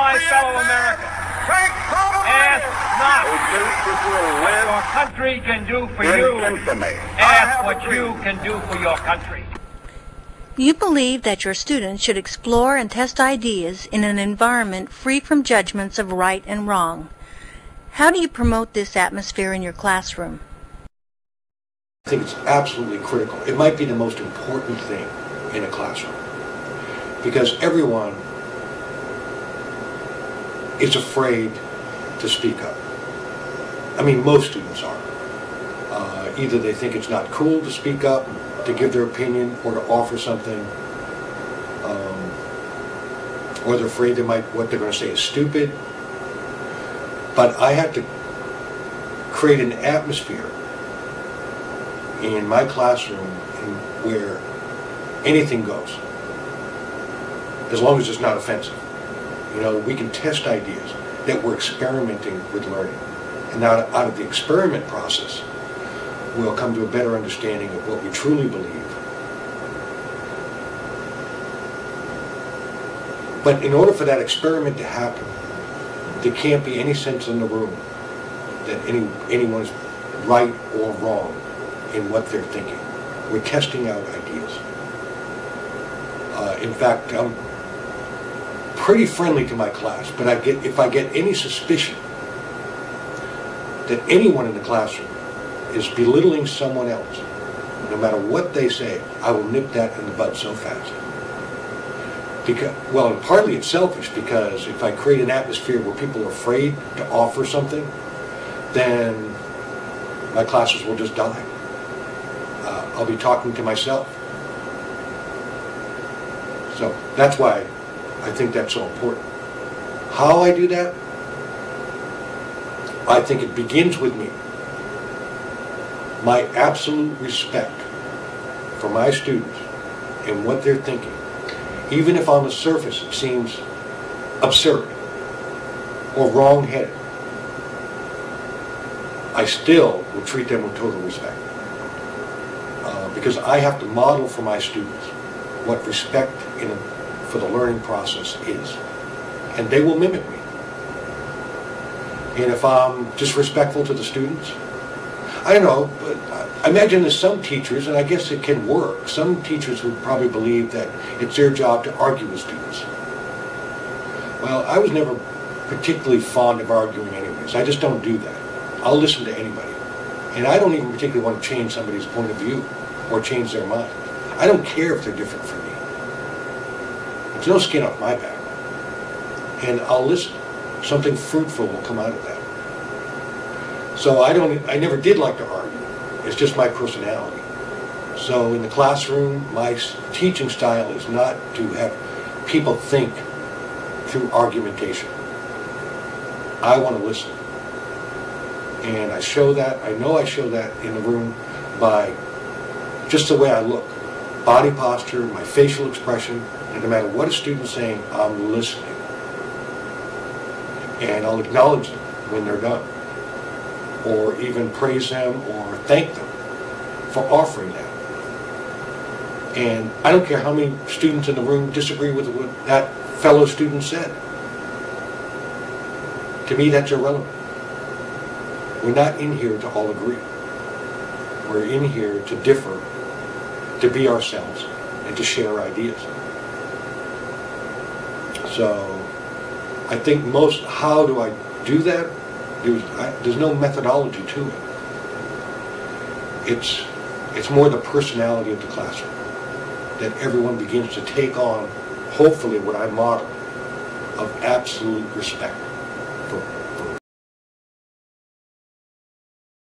my fellow Americans, ask not what your country can do for you, ask what you can do for your country. You believe that your students should explore and test ideas in an environment free from judgments of right and wrong. How do you promote this atmosphere in your classroom? I think it's absolutely critical. It might be the most important thing in a classroom, because everyone is afraid to speak up. I mean, most students are. Either they think it's not cool to speak up, to give their opinion, or to offer something, or they're afraid what they're going to say is stupid. But I have to create an atmosphere in my classroom where anything goes, as long as it's not offensive. You know, we can test ideas, that we're experimenting with learning. And now out of the experiment process, we'll come to a better understanding of what we truly believe. But in order for that experiment to happen, there can't be any sense in the room that anyone is right or wrong in what they're thinking. We're testing out ideas. In fact, I'm pretty friendly to my class, but if I get any suspicion that anyone in the classroom is belittling someone else, no matter what they say, I will nip that in the bud so fast. Because, well, and partly it's selfish, because if I create an atmosphere where people are afraid to offer something, then my classes will just die. I'll be talking to myself. So that's why I think that's so important. How I do that? I think it begins with me. My absolute respect for my students and what they're thinking, even if on the surface it seems absurd or wrong-headed, I still will treat them with total respect. Because I have to model for my students what respect for the learning process is. And they will mimic me. And if I'm disrespectful to the students, I don't know, but I imagine there's some teachers, and I guess it can work, some teachers would probably believe that it's their job to argue with students. Well, I was never particularly fond of arguing anyways. I just don't do that. I'll listen to anybody. And I don't even particularly want to change somebody's point of view or change their mind. I don't care if they're different from me. There's no skin off my back. And I'll listen. Something fruitful will come out of that. So I never did like to argue. It's just my personality. So in the classroom, my teaching style is not to have people think through argumentation. I want to listen. And I show that, I know I show that in the room by just the way I look. Body posture, my facial expression, and no matter what a student's saying, I'm listening. And I'll acknowledge them when they're done, or even praise them or thank them for offering that. And I don't care how many students in the room disagree with what that fellow student said. To me, that's irrelevant. We're not in here to all agree. We're in here to differ, to be ourselves, and to share ideas. So I think how do I do that? There's no methodology to it. It's more the personality of the classroom, that everyone begins to take on, hopefully, what I model of absolute respect for